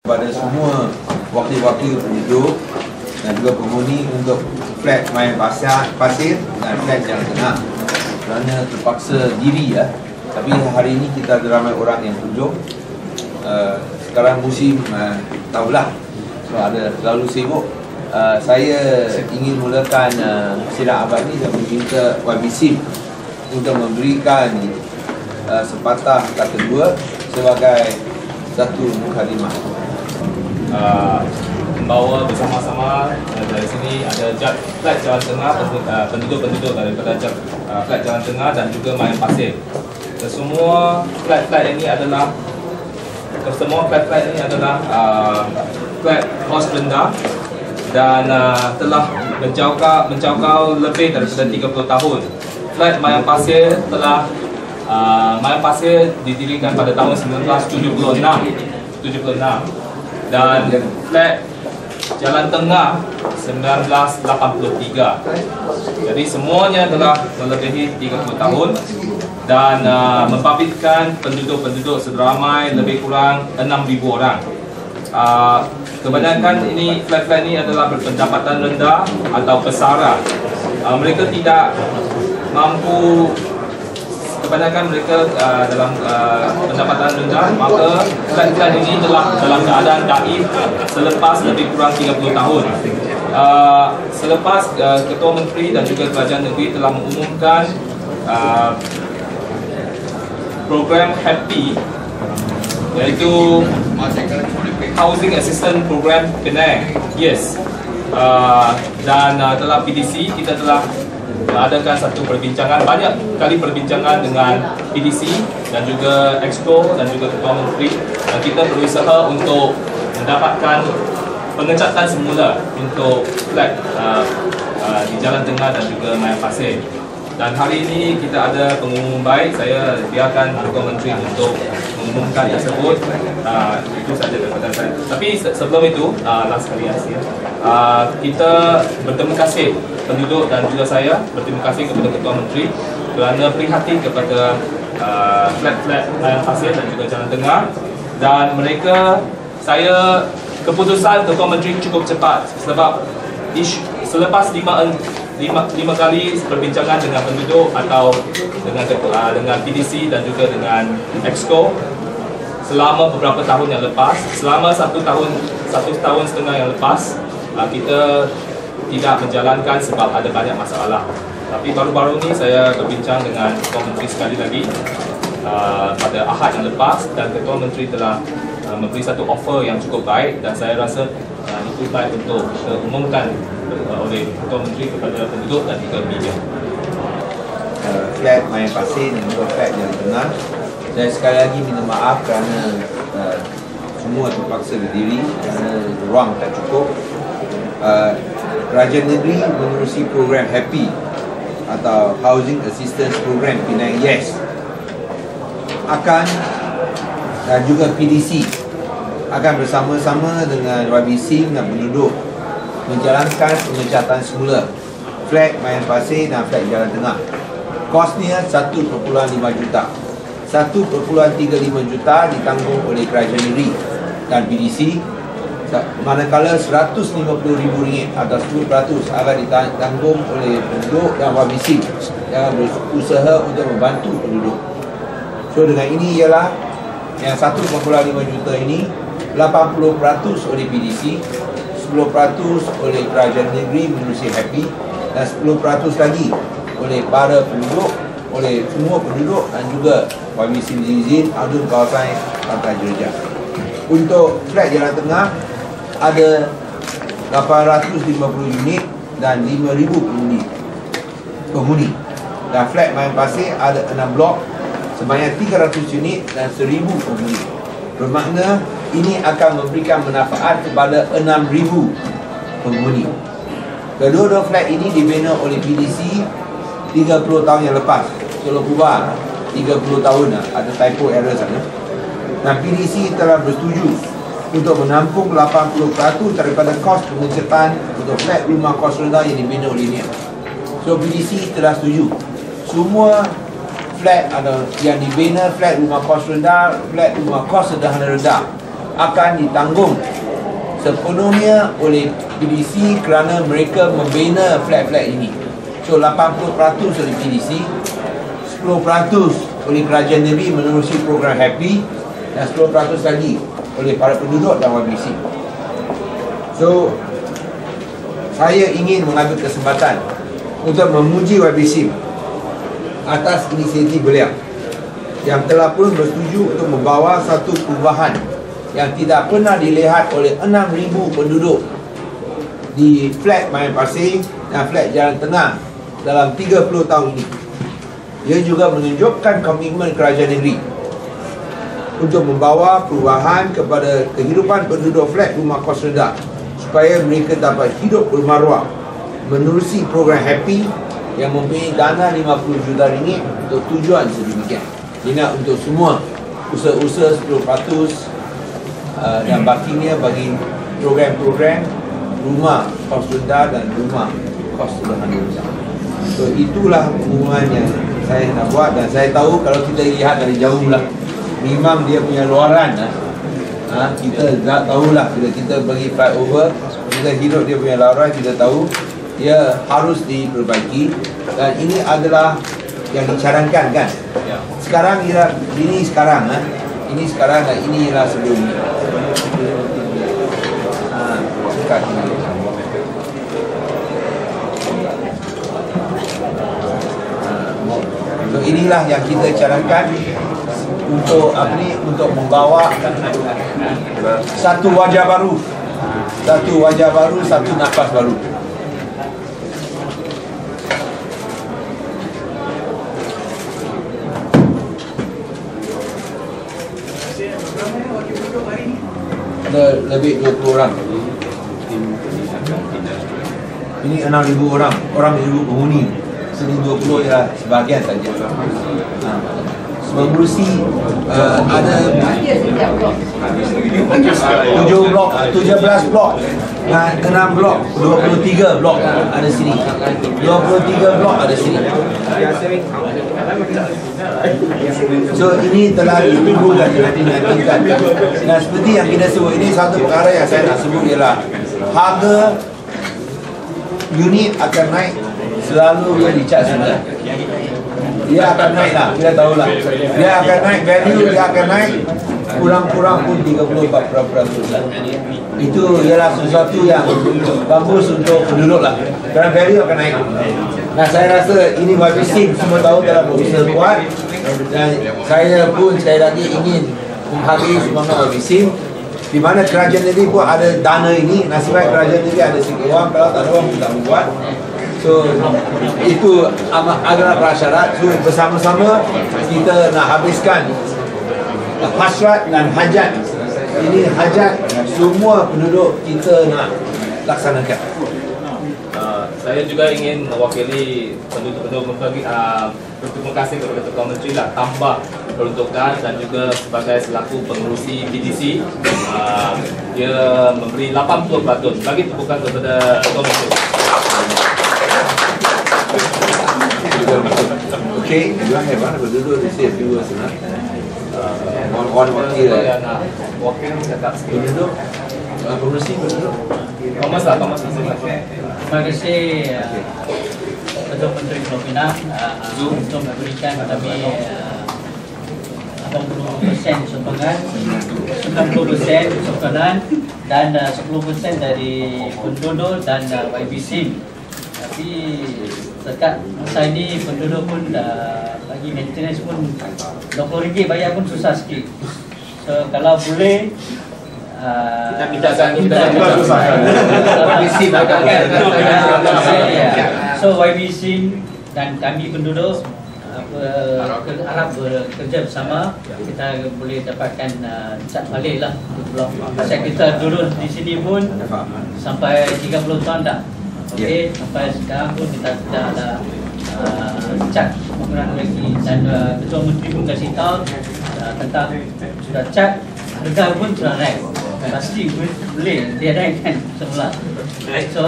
kepada semua wakil-wakil penduduk dan juga penghuni untuk flat Mayan Pasir dan flat Jalan Tengah kerana terpaksa diri ya. Tapi hari ini kita ada ramai orang yang kunjung. Sekarang musim tahulah, so ada terlalu sibuk. Saya ingin mulakan sidang abad ini dan meminta YB-SIM untuk memberikan sepatah kata dua sebagai satu mukadimah. Membawa bersama-sama dari sini ada flat Jalan Tengah, penduduk-penduduk daripada flat Jalan Tengah dan juga Mayan Pasir. Semua flat-flat ini adalah flat kos rendah dan telah menjangkau lebih daripada 30 tahun. Flat Mayan Pasir didirikan pada tahun 1976 dan flat Jalan Tengah 1983. Jadi semuanya telah melebihi 30 tahun dan membabitkan penduduk-penduduk seramai lebih kurang 6,000 orang. Kebanyakan ini flat-flat ini adalah berpendapatan rendah atau pesara. Mereka tidak mampu, kebanyakan mereka dalam pendapatan rendah, maka flat-flat ini telah dalam keadaan daif selepas lebih kurang 30 tahun. Selepas Ketua Menteri dan juga Kerajaan Negeri telah mengumumkan program HAPPY, iaitu Housing Assistance Program Penang. Yes. Dan telah PDC, kita telah adakan satu perbincangan, banyak kali perbincangan dengan PDC dan juga Exco dan juga Ketua Menteri, dan kita berusaha untuk mendapatkan pengecatan semula untuk flat di Jalan Tengah dan juga Mayan Pasir. Dan hari ini kita ada pengumuman baik. Saya biarkan Ketua Menteri untuk mengumumkan tersebut. Itu saja daripada saya. Tapi sebelum itu, last kali kita berterima kasih penduduk dan juga saya berterima kasih kepada Ketua Menteri kerana prihatin kepada flat-flat Mayan Pasir dan juga Jalan Tengah, dan keputusan Ketua Menteri cukup cepat sebab selepas lima kali perbincangan dengan penduduk atau dengan PDC dan juga dengan Exco selama beberapa tahun yang lepas, selama satu tahun setengah yang lepas, kita tidak menjalankan sebab ada banyak masalah. Tapi baru-baru ini saya berbincang dengan Ketua Menteri sekali lagi pada Ahad yang lepas, dan Ketua Menteri telah memberi satu offer yang cukup baik, dan saya rasa itu baik untuk diumumkan oleh Ketua Menteri kepada penduduk dan juga media. Flat Mayan Pasir dan juga flat Jalan Tengah, saya sekali lagi minta maaf kerana semua terpaksa berdiri kerana ruang tak cukup. Kerajaan Negeri menerusi program HAPPY atau Housing Assistance Program Penang Yes akan, dan juga PDC akan bersama-sama dengan YB-SIM dan penduduk menjalankan pengecatan semula flat Mayan Pasir dan flat Jalan Tengah. Kosnya 1.5 juta. 1.35 juta ditanggung oleh Kerajaan Negeri dan PDC, manakala RM150,000 atau 10% akan ditanggung oleh penduduk dan YB-SIM yang berusaha untuk membantu penduduk. So dengan ini ialah yang 1.5 juta ini 80% oleh PDC, 10% oleh Kerajaan Negeri menerusi HAPPY, dan 10% lagi oleh para penduduk, oleh semua penduduk dan juga YB-SIM izin adun kawasan Pantai Jerjah. Untuk flat Jalan Tengah ada 850 unit dan 5,000 penghuni. Dan flat Mayan Pasir ada 6 blok sebanyak 300 unit dan 1,000 penghuni. Bermakna ini akan memberikan manfaat kepada 6,000 penghuni. Kedua-dua flat ini dibina oleh PDC 30 tahun yang lepas. Kalau kubah 30 tahun lah, ada typo error sana. Dan PDC telah bersetuju untuk menampung 80% daripada kos pengecatan untuk flat rumah kos rendah yang dibina oleh ini. So PDC telah setuju. Semua flat yang dibina, flat rumah kos rendah, flat rumah kos sederhana rendah, akan ditanggung sepenuhnya oleh PDC kerana mereka membina flat-flat ini. So 80% oleh PDC, 10% oleh kerajaan negeri menerusi program Happy, dan 10% lagi oleh para penduduk dan YBC. So saya ingin mengambil kesempatan untuk memuji YBC atas inisiatif beliau yang telah pun bersetuju untuk membawa satu perubahan yang tidak pernah dilihat oleh 6,000 penduduk di flat Mayan Pasir dan flat Jalan Tengah dalam 30 tahun ini. Ia juga menunjukkan komitmen kerajaan negeri untuk membawa perubahan kepada kehidupan penduduk flat rumah kos rendah supaya mereka dapat hidup bermaruah menerusi program Happy yang mempunyai dana RM50 juta untuk tujuan sedemikian. Ini untuk semua usaha-usaha 10% dan bakinya bagi program-program rumah kos rendah dan rumah kos sederhana. So itulah pengumuman yang saya nak buat, dan saya tahu kalau kita lihat dari jauh lah, memang dia punya luaran kita tak tahulah bila kita pergi flyover, kita hidup dia punya luaran, kita tahu dia harus diperbaiki, dan ini adalah yang dicarankan kan. Sekarang ini sekarang ini sekarang dan ini ialah sebelum ini. Dekat ini. So inilah yang kita carankan untuk untuk membawa satu wajah baru, satu nafas baru. Lebih 20 orang. Ini 6,000 orang, ibu penghuni. Sini 20 ialah sebahagian saja. Mengurusi ada 7 blok, 17 blok, 6 blok, 23 blok ada sini. 23 blok ada sini. So ini telah ditunggu dan dinantikan. Dan seperti yang kita sebut, ini satu perkara yang saya nak sebut ialah harga unit akan naik, selalu dia dicas semula. Dia akan naik lah, kita tahulah. Dia akan naik, value dia akan naik kurang-kurang pun 30-40%. Itu ialah sesuatu yang bagus untuk penduduk lah, kerana value akan naik. Nah, saya rasa ini YBC semua tahu dalam berusaha kuat, dan saya pun sekali lagi ingin menghargai semangat YBC, di mana kerajaan negeri pun ada dana ini. Nasib baik kerajaan negeri ada sikit wang, kalau tak ada wang kita membuat. So itu adalah prasyarat. So bersama-sama kita nak habiskan hasrat dan hajat. Ini hajat semua penduduk kita nak laksanakan. Saya juga ingin mewakili penduduk-penduduk membagi berterima kasih kepada Ketua Menteri lah, tambah peruntukan dan juga sebagai selaku pengurusi PDC, dia memberi 80%. Bagi tepukan kepada Ketua Menteri. Okay, you have mana berduduk di sini viewers nak. One wakil lah. Wakil cakap sikit. Berduduk, pengurusi berduduk. Thomas. Terima kasih Ketua Menteri Pulau Pinang untuk memberikan kami 80% sumbangan, 90% sokongan dan 10% dari penduduk dan YBC. Tapi dekat masa ini penduduk pun bagi maintenance pun RM20 bayar pun susah sikit. So kalau boleh kita so YBC dan kami penduduk harap bekerja bersama, kita boleh dapatkan cat balik lah blok. Pasal kita duduk di sini pun sampai 30 tahun dah. Okey, sampai sekarang pun kita tidak ada cat penggunaan lagi, dan Ketua Menteri pun kasih tahu tentang sudah cat, harga pun sudah naik. Pasti boleh dia naikkan semula. So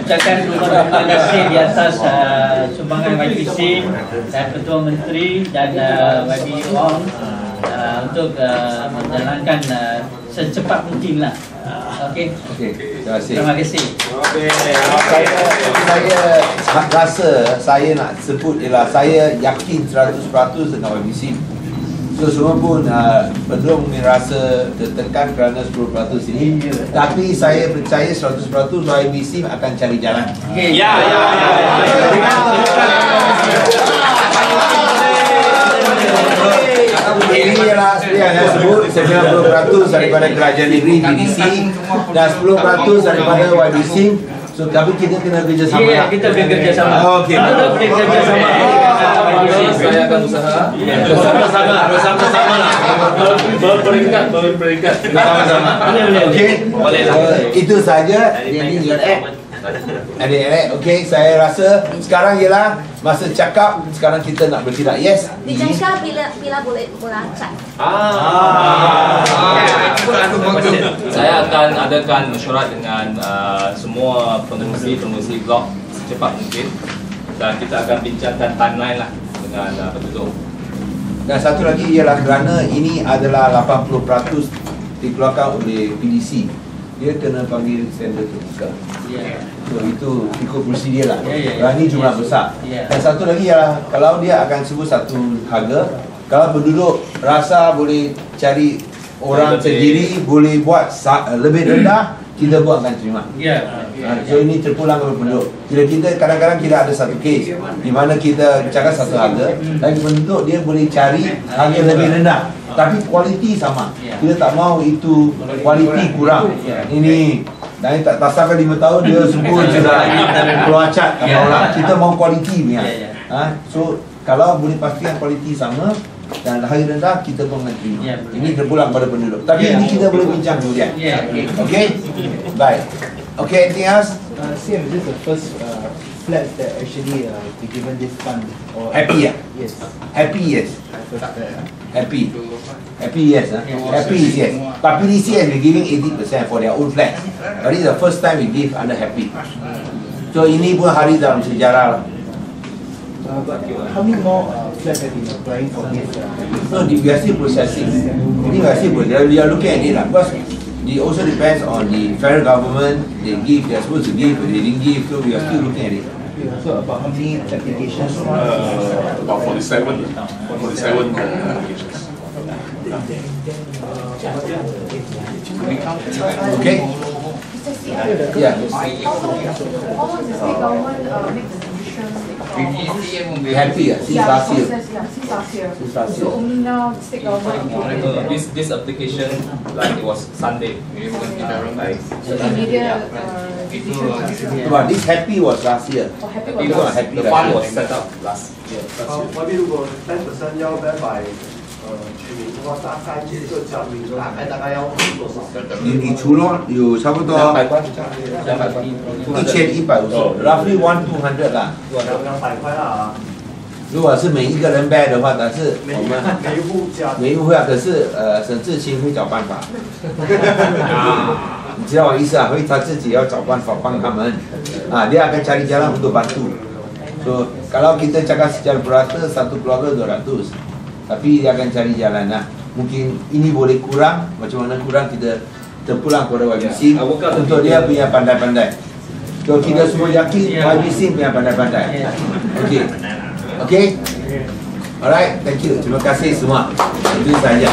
ucapkan terima kasih di atas sumbangan YB SIM dan Ketua Menteri dan YB Wong untuk menjalankan secepat mungkin lah. Okey. Terima kasih. Terima kasih. Saya rasa saya nak sebut ialah saya yakin 100% dengan YB SIM. So semua pun belum merasa tertekan kerana 10% ini. Tapi saya percaya 100% YB SIM akan cari jalan. Ya. Ini ialah seperti yang saya sebut 90% daripada kerajaan negeri PDC dan 10% daripada YB SIM. So tapi kita kena kerjasama. Ya, kita bekerjasama. Okey. Kita bekerjasama. Saya akan usaha bersama-sama lah. Berperingkat. Bersama-sama. Okey. Itu saja. Adik-adik, okey, saya rasa sekarang ialah masa cakap. Sekarang kita nak bertindak. Yes. Dijangka bila boleh berlancar. Saya akan adakan mesyuarat dengan semua pengurusi blok secepat mungkin dan kita akan bincangkan timeline lah dengan penduduk. Dan satu lagi ialah kerana ini adalah 80% dikeluarkan oleh PDC, dia kena panggil tender terbuka. So itu ikut prosedur lah. Kerana ini jumlah besar. Dan satu lagi ialah kalau dia akan sebut satu harga, kalau penduduk rasa boleh cari orang sendiri, boleh buat lebih rendah, kita pun akan terima. So ini terpulang kepada penduduk. Kita kadang-kadang kita ada satu kes di mana kita cakap satu harga dan penduduk dia boleh cari harga lebih rendah tapi kualiti sama. Kita tak mahu itu kualiti kurang. Ini dan tak sampai 5 tahun dia sebut sudah keluar cat orang. Kita mahu kualiti punya. So kalau boleh pastikan kualiti sama dan harga rendah, kita pun akan terima. Ini terpulang pada penduduk. Tapi ini kita boleh bincang kemudian. Okay? Baik. Okay, anything else? Same, this is the first flat that actually be given this fund. Or Happy, yeah? Yes. Happy, yes. Happy. Happy, yes. Happy is yes. But PDC has been giving 80% for their own flats. But this is the first time we give under Happy. So ini pun hari dalam sejarah lah. But how many more flats have been applying for this? So we are still processing. Ini we are still processing. We are looking at it lah. Because it also depends on the federal government. They give, they are supposed to give, but they didn't give. So we are still looking at it. So about how many applications? About 47 applications. Okay? Yeah. How long does the state government make the decision? Happy, since last year. Since last year. Since last year. So only now the state government. This application, like it was Sunday. So immediate decision. But this Happy was last year. Oh, Happy It was was Happy The last fund year. was set up last year. 外面如果10%要100居民的话，大概这个交易大概要多少？你除了有差不多200块1150 roughly 1200啦。 200块啦，如果是每一个人 bear 的话，但是我们每一户加。每一户啊，可是沈志清会找办法。你知道我意思啊？会他自己要找办法帮他们dia akan cari jalan untuk bantu. So kalau kita cakap secara purata satu keluarga 200, tapi dia akan cari jalan lah. Mungkin ini boleh kurang, macam mana kurang kita terpulang kepada YB SIM untuk dia punya pandai-pandai. So kita semua yakin YB SIM punya pandai-pandai. Okey. Okey? Alright, thank you. Terima kasih semua. Itu saja.